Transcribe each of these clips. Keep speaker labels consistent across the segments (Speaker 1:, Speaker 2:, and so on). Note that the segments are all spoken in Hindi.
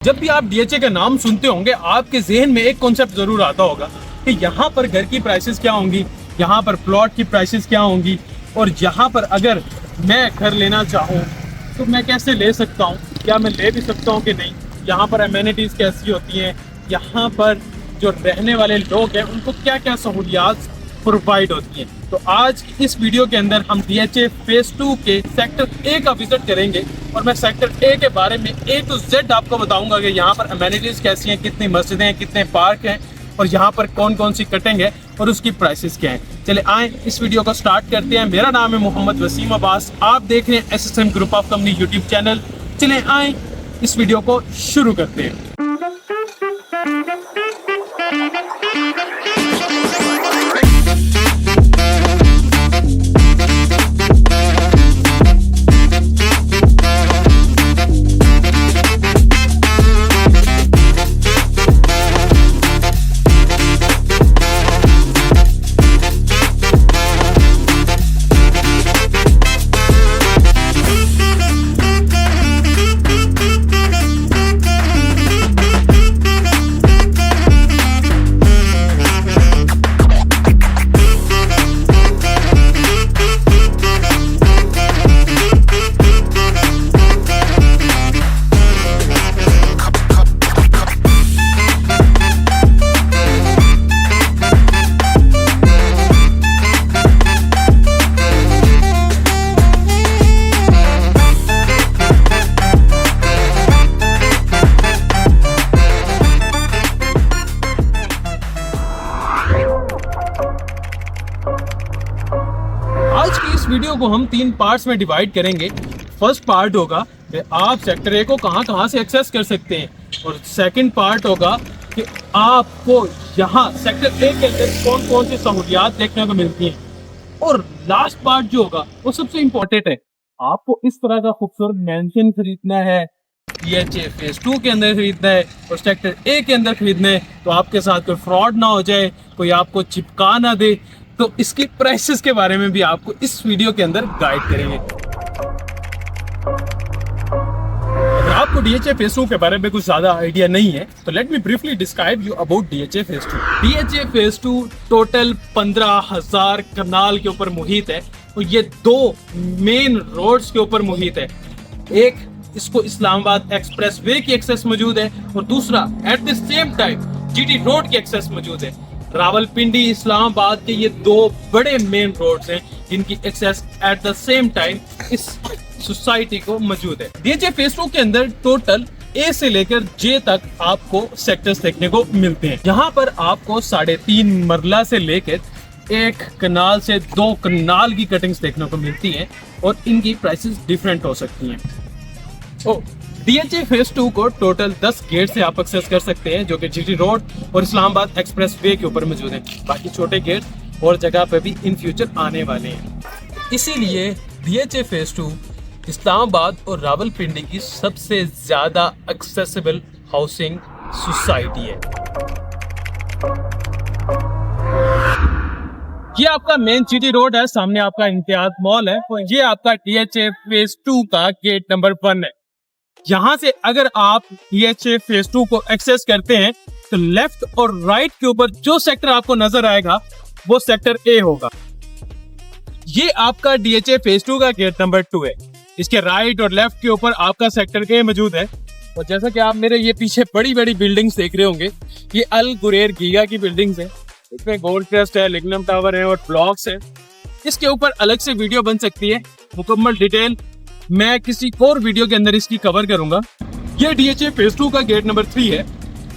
Speaker 1: जब भी आप डीएचए का नाम सुनते होंगे आपके जहन में एक कॉन्सेप्ट जरूर आता होगा कि यहाँ पर घर की प्राइसेस क्या होंगी, यहाँ पर प्लॉट की प्राइसेस क्या होंगी, और यहाँ पर अगर मैं घर लेना चाहूँ तो मैं कैसे ले सकता हूँ, क्या मैं ले भी सकता हूँ कि नहीं, यहाँ पर एमेनिटीज़ कैसी होती हैं, यहाँ पर जो रहने वाले लोग हैं उनको क्या क्या सहूलियात प्रोवाइड होती हैं। तो आज की इस वीडियो के अंदर हम डीएचए फेज 2 के सेक्टर ए का विजिट करेंगे और मैं सेक्टर ए के बारे में A to Z आपको बताऊंगा कि यहाँ पर अमेनिटीज कैसी हैं, कितनी मस्जिदें हैं, कितने पार्क हैं और यहाँ पर कौन कौन सी कटिंग है और उसकी प्राइसेस क्या हैं। चले आए इस वीडियो को स्टार्ट करते हैं। मेरा नाम है मोहम्मद वसीम अब्बास, आप देख रहे हैं SSM group of company YouTube channel. चले आए इस वीडियो को शुरू करते हैं। आज की इस वीडियो को हम 3 पार्ट्स में डिवाइड करेंगे। फर्स्ट पार्ट होगा कि आप सेक्टर ए को कहां से एक्सेस कर सकते हैं, और सेकंड पार्ट होगा कि आपको यहाँ सेक्टर ए के अंदर कौन कौन सी सहूलियात देखने को मिलती हैं, और लास्ट पार्ट जो होगा वो सबसे इम्पोर्टेंट है। आपको इस तरह का खूबसूरत मैंशन खरीदना है, डीएचए फेज 2 के अंदर खरीदना है और सेक्टर ए के अंदर खरीदना है, तो आपके साथ कोई फ्रॉड ना हो जाए, कोई आपको चिपका ना दे, तो इसकी प्राइसेस के बारे में भी आपको इस वीडियो के अंदर गाइड करेंगे। अगर आपको डीएचए फेज 2 के बारे में कुछ ज्यादा आइडिया नहीं है तो let me briefly describe you about DHA phase 2। DHA phase 2 total 15,000 कनाल के ऊपर मुहित है और ये 2 मेन रोड्स के ऊपर मुहित है। एक इसको इस्लामाबाद एक्सप्रेस वे की एक्सेस मौजूद है और दूसरा eight the same time GT road की एक्सेस मौजूद है। रावलपिंडी इस्लामाबाद के ये 2 बड़े मेन रोड्स हैं जिनकी access at the same time इस सोसाइटी को मौजूद है। डीएचए फेज 2 के अंदर टोटल ए से लेकर जे तक आपको सेक्टर्स देखने को मिलते हैं। यहाँ पर आपको 3.5 मरला से लेकर 1 कनाल से 2 कनाल की कटिंग्स देखने को मिलती हैं और इनकी प्राइसेस डिफरेंट हो सकती हैं। डीएचए फेज 2 को टोटल 10 गेट से आप एक्सेस कर सकते हैं जो कि जीटी रोड और इस्लामाबाद एक्सप्रेस वे के ऊपर मौजूद हैं। बाकी छोटे गेट और जगह पे भी इन फ्यूचर आने वाले हैं। इसीलिए डीएचए फेज 2 इस्लामाबाद और रावलपिंडी की सबसे ज्यादा एक्सेसिबल हाउसिंग सोसाइटी है। ये आपका मेन जीटी रोड है, सामने आपका इम्तियाज मॉल है और ये आपका डीएचए फेज 2 का गेट नंबर 1 है। यहाँ से अगर आप डीएचए फेज 2 को एक्सेस करते हैं तो लेफ्ट और राइट के ऊपर जो सेक्टर आपको नजर आएगा वो सेक्टर ए होगा। ये आपका डीएचए फेज 2 का गेट नंबर 2 है। इसके राइट और लेफ्ट के ऊपर आपका सेक्टर ए मौजूद है। और जैसा कि आप मेरे ये पीछे बड़ी बड़ी बिल्डिंग्स देख रहे होंगे, ये अल गुरेर गीगा की बिल्डिंग्स है। इसमें गोल्ड क्रेस्ट है, लिग्नम टावर है और ब्लॉक्स है। इसके ऊपर अलग से वीडियो बन सकती है, मुकम्मल डिटेल मैं किसी और वीडियो के अंदर इसकी कवर करूंगा। ये डीएचए फेज 2 का गेट नंबर 3 है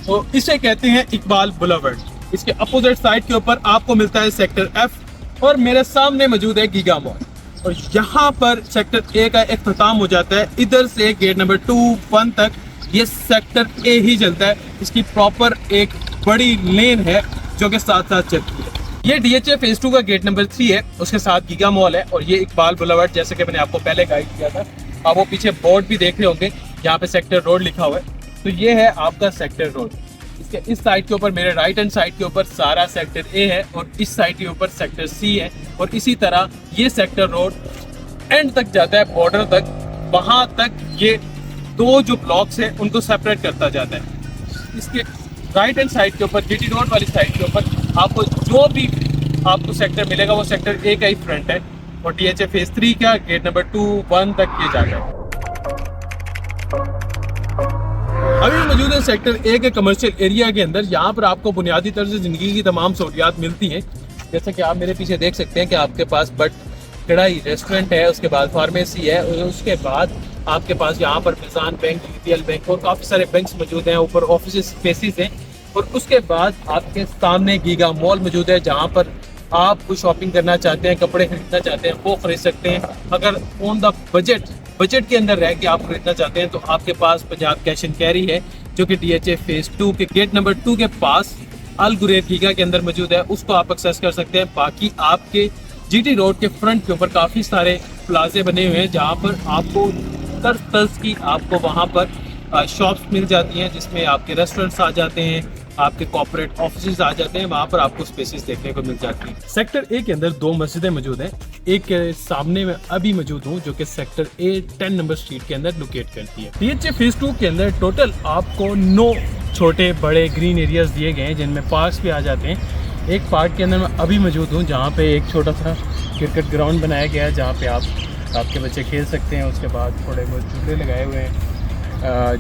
Speaker 1: और इसे कहते हैं इकबाल बुलेवर्ड। इसके अपोजिट साइड के ऊपर आपको मिलता है सेक्टर एफ और मेरे सामने मौजूद है गीगा मॉल। और यहाँ पर सेक्टर ए का इख्तिताम हो जाता है। इधर से गेट नंबर 2-1 तक ये सेक्टर ए ही चलता है। इसकी प्रॉपर एक बड़ी लेन है जो कि साथ साथ चलती है। ये डीएचए फेज 2 का गेट नंबर 3 है, उसके साथ गीगा मॉल है और ये इकबाल बुलेवर्ड जैसे कि मैंने आपको पहले गाइड किया था। आप वो पीछे बोर्ड भी देख रहे होंगे, यहाँ पे सेक्टर रोड लिखा हुआ है। तो ये है आपका सेक्टर रोड। इसके इस साइड के ऊपर मेरे राइट हैंड साइड के ऊपर सारा सेक्टर ए है और इस साइड के ऊपर सेक्टर सी है और इसी तरह ये सेक्टर रोड एंड तक जाता है, बॉर्डर तक, वहां तक ये दो जो ब्लॉक्स हैं उनको सेपरेट करता जाता है। इसके राइट हैंड साइड के ऊपर, जीटी रोड वाली साइड के ऊपर आपको जो भी आपको सेक्टर मिलेगा वो सेक्टर ए का ही फ्रंट है, और DHA फेज 3 का गेट नंबर 2, 1 तक ये जाता है। अभी मौजूद है सेक्टर ए के कमर्शियल एरिया के अंदर। यहाँ पर आपको बुनियादी तर्ज जिंदगी की तमाम सहूलियात मिलती हैं, जैसे कि आप मेरे पीछे देख सकते हैं कि आपके पास बट कढ़ाई रेस्टोरेंट है, उसके बाद फार्मेसी है, और उसके बाद आपके पास यहाँ पर मिजान बैंक, UTL बैंक और काफ़ी सारे बैंक्स मौजूद हैं। ऊपर ऑफिस स्पेसिस हैं, और उसके बाद आपके सामने गीगा मॉल मौजूद है, जहाँ पर आप कोई शॉपिंग करना चाहते हैं, कपड़े खरीदना चाहते हैं, वो खरीद सकते हैं। अगर ऑन द बजट के अंदर रह के आप खरीदना चाहते हैं तो आपके पास पंजाब कैश एंड कैरी है, जो कि DHA फेज 2 के गेट नंबर 2 के पास अल गुरेर गीगा के अंदर मौजूद है, उसको आप एक्सेस कर सकते हैं। बाकी आपके GT रोड के फ्रंट के ऊपर काफ़ी सारे प्लाजे बने हुए हैं, जहाँ पर आपको तर्ज की आपको वहाँ पर शॉप्स मिल जाती हैं, जिसमें आपके रेस्टोरेंट्स आ जाते हैं, आपके कॉर्पोरेट ऑफिस आ जाते हैं, वहाँ पर आपको स्पेसेस देखने को मिल जाती हैं। सेक्टर ए के अंदर 2 मस्जिदें मौजूद हैं। एक के सामने में अभी मौजूद हूँ, जो कि सेक्टर ए 10 नंबर स्ट्रीट के अंदर लोकेट करती है। DHA फेज 2 के अंदर टोटल आपको 9 छोटे बड़े ग्रीन एरियाज दिए गए हैं, जिनमें पार्क्स भी आ जाते हैं। एक पार्क के अंदर मैं अभी मौजूद हूँ, जहाँ पे एक छोटा सा क्रिकेट ग्राउंड बनाया गया है, जहाँ पे आपके बच्चे खेल सकते हैं। उसके बाद थोड़े बहुत झूले लगाए हुए हैं,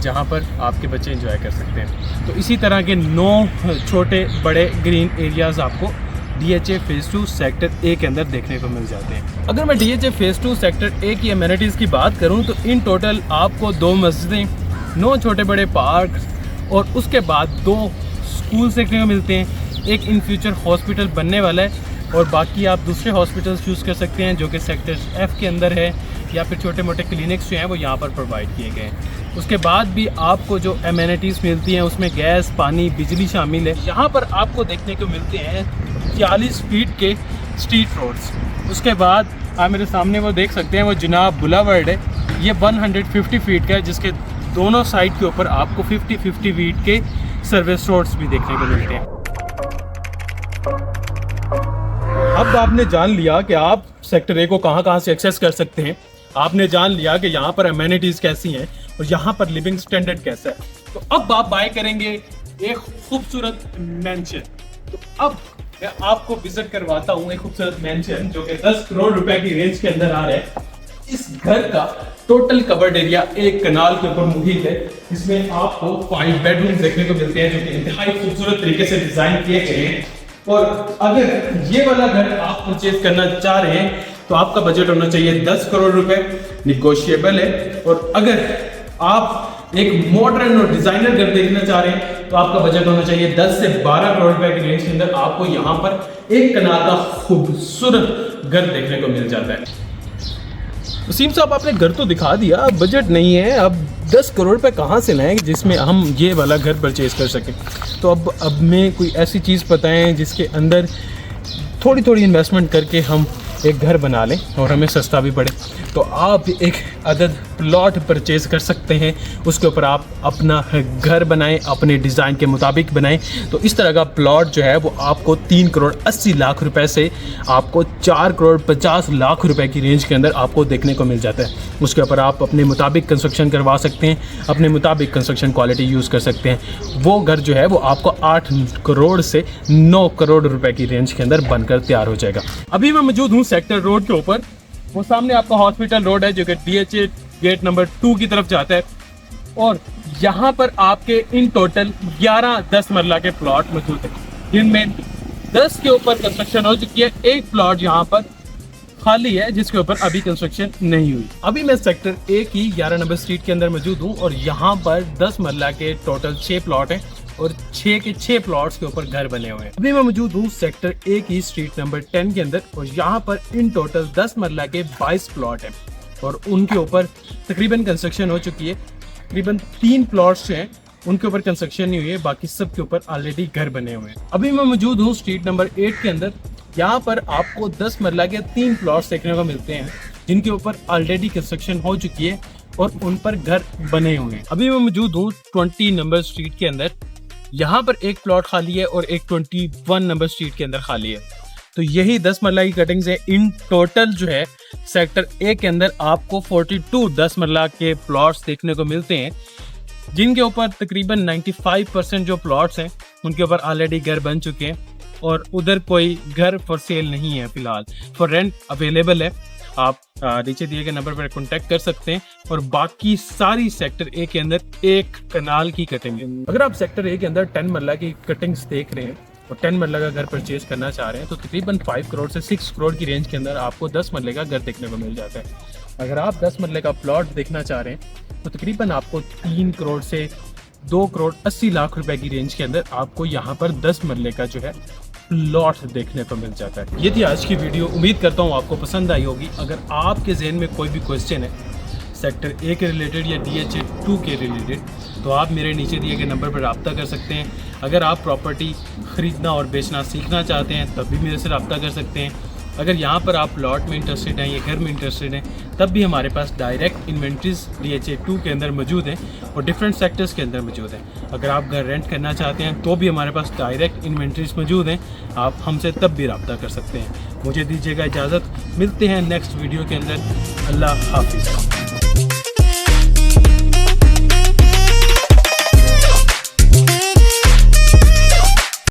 Speaker 1: जहाँ पर आपके बच्चे एंजॉय कर सकते हैं। तो इसी तरह के 9 छोटे बड़े ग्रीन एरियाज़ आपको DHA फेज 2 सेक्टर ए के अंदर देखने को मिल जाते हैं। अगर मैं DHA फेज 2 सेक्टर ए की एमिनिटीज़ की बात करूँ तो इन टोटल आपको 2 मस्जिदें, 9 छोटे बड़े पार्क और उसके बाद 2 स्कूल देखने को मिलते हैं। एक इन फ्यूचर हॉस्पिटल बनने वाला है, और बाकी आप दूसरे हॉस्पिटल्स चूज़ कर सकते हैं, जो कि सेक्टर एफ के अंदर है, या फिर छोटे मोटे क्लिनिक्स जो हैं वो यहाँ पर प्रोवाइड किए गए हैं। उसके बाद भी आपको जो एमिनिटीज़ मिलती हैं उसमें गैस, पानी, बिजली शामिल है। यहाँ पर आपको देखने को मिलते हैं 40 फीट के स्ट्रीट रोड्स। उसके बाद आप मेरे सामने वो देख सकते हैं, वो जनाब बुलावर्ड है, ये 150 फीट का है, जिसके दोनों साइड के ऊपर आपको 50-50 फीट के सर्विस रोड्स भी देखने को मिलते हैं। अब आपने जान लिया कि आप सेक्टर ए को कहाँ से एक्सेस कर सकते हैं, आपने जान लिया कि यहाँ पर एमिनिटीज़ कैसी हैं और यहाँ पर लिविंग स्टैंडर्ड कैसा है, तो अब आप बाय करेंगे एक खूबसूरत मैंशन। तो अब मैं आपको विजिट करवाता हूँ एक खूबसूरत मैंशन, जो कि 10 करोड़ रुपए की रेंज के अंदर आ रहा है। इस घर का टोटल कवर्ड एरिया एक कनाल के ऊपर मुहित है। इसमें आपको 5 बेडरूम देखने को मिलते हैं, जो कि इंतहाई खूबसूरत तरीके से डिजाइन किए गए हैं। और अगर ये वाला घर आप परचेज करना चाह रहे हैं तो आपका बजट होना चाहिए 10 करोड़ रुपए, निगोशिएबल है। और अगर आप एक मॉडर्न और डिजाइनर घर देखना चाह रहे हैं तो आपका बजट होना चाहिए 10 से 12 करोड़ रुपए की रेंज के अंदर। आपको यहाँ पर एक कनाल का खूबसूरत घर देखने को मिल जाता है। वसीम साहब, आपने घर तो दिखा दिया, अब बजट नहीं है, अब 10 करोड़ रुपए कहाँ से लाएं जिसमें हम ये वाला घर परचेज कर सकें। तो अब में कोई ऐसी चीज़ बताएं जिसके अंदर थोड़ी इन्वेस्टमेंट करके हम एक घर बना लें और हमें सस्ता भी पड़े। तो आप एक अदद प्लॉट परचेज कर सकते हैं, उसके ऊपर आप अपना घर बनाएं, अपने डिज़ाइन के मुताबिक बनाएं। तो इस तरह का प्लॉट जो है वो आपको 3 करोड़ 80 लाख रुपए से आपको 4 करोड़ 50 लाख रुपए की रेंज के अंदर आपको देखने को मिल जाता है। उसके ऊपर आप अपने मुताबिक कंस्ट्रक्शन करवा सकते हैं, अपने मुताबिक कंस्ट्रक्शन क्वालिटी यूज़ कर सकते हैं। वो घर जो है वो आपको 8 करोड़ से 9 करोड़ रुपए की रेंज के अंदर बनकर तैयार हो जाएगा। अभी मैं मौजूद हूँ सेक्टर रोड के ऊपर, वो सामने आपका हॉस्पिटल रोड है, जो कि DHA गेट नंबर 2 की तरफ जाता है। और यहाँ पर आपके इन टोटल 11 10 मरला के प्लॉट मौजूद हैं, जिनमें 10 के ऊपर कंस्ट्रक्शन हो चुकी है। एक प्लॉट यहाँ पर खाली है जिसके ऊपर अभी कंस्ट्रक्शन नहीं हुई। अभी मैं सेक्टर ए की 11 नंबर स्ट्रीट के अंदर मौजूद हूँ, और यहाँ पर 10 मरला के टोटल 6 प्लॉट हैं, और 6 के 6 प्लॉट्स के ऊपर घर बने हुए हैं। अभी मैं मौजूद हूँ सेक्टर ए की स्ट्रीट नंबर 10 के अंदर, और यहाँ पर इन टोटल 10 मरला के 22 प्लॉट हैं, और उनके ऊपर तकरीबन कंस्ट्रक्शन हो चुकी है। तकरीबन 3 प्लॉट्स हैं उनके ऊपर कंस्ट्रक्शन नहीं हुई है, बाकी सब के ऊपर ऑलरेडी घर बने हुए हैं। अभी मैं मौजूद हूँ स्ट्रीट नंबर 8 के अंदर। यहाँ पर आपको 10 मरला के 3 प्लॉट्स देखने को मिलते हैं, जिनके ऊपर ऑलरेडी कंस्ट्रक्शन हो चुकी है और उन पर घर बने हुए हैं। अभी मैं मौजूद हूँ 20 नंबर स्ट्रीट के अंदर। यहाँ पर एक प्लॉट खाली है और एक 21 नंबर स्ट्रीट के अंदर खाली है। तो यही 10 मरला की कटिंग्स है। इन टोटल जो है सेक्टर ए के अंदर आपको 42 10 मरला के प्लॉट्स देखने को मिलते हैं, जिनके ऊपर तकरीबन 95% जो प्लॉट्स हैं उनके ऊपर ऑलरेडी घर बन चुके हैं और उधर कोई घर फॉर सेल नहीं है, फिलहाल फॉर रेंट अवेलेबल है। आप नीचे दिए गए नंबर पर कांटेक्ट कर सकते हैं। और बाकी सारी सेक्टर ए के अंदर एक कनाल की कटिंग है। अगर आप सेक्टर ए के अंदर 10 मरला की कटिंग्स देख रहे हैं और 10 मरला का घर परचेज करना चाह रहे हैं तो तकरीबन 5 करोड़ से 6 करोड़ की रेंज के अंदर आपको 10 मरले का घर देखने को मिल जाता है। अगर आप 10 मरले का प्लॉट देखना चाह रहे हैं तो तकरीबन आपको 3 करोड़ से 2 करोड़ 80 लाख रुपए की रेंज के अंदर आपको यहाँ पर 10 मरले का जो है प्लॉट देखने को मिल जाता है। ये थी आज की वीडियो, उम्मीद करता हूँ आपको पसंद आई होगी। अगर आपके जहन में कोई भी क्वेश्चन है सेक्टर ए के रिलेटेड या DHA 2 के रिलेटेड तो आप मेरे नीचे दिए गए नंबर पर रब्ता कर सकते हैं। अगर आप प्रॉपर्टी ख़रीदना और बेचना सीखना चाहते हैं तब भी मेरे से रब्ता कर सकते हैं। अगर यहाँ पर आप प्लॉट में इंटरेस्टेड हैं या घर में इंटरेस्टेड हैं तब भी हमारे पास डायरेक्ट इन्वेंट्रीज DHA 2 के अंदर मौजूद हैं और डिफरेंट सेक्टर्स के अंदर मौजूद हैं। अगर आप घर रेंट करना चाहते हैं तो भी हमारे पास डायरेक्ट इन्वेंट्रीज मौजूद हैं, आप हमसे तब भी रब्ता कर सकते हैं। मुझे दीजिएगा इजाज़त, मिलते हैं नेक्स्ट वीडियो के अंदर। अल्लाह हाफिज़।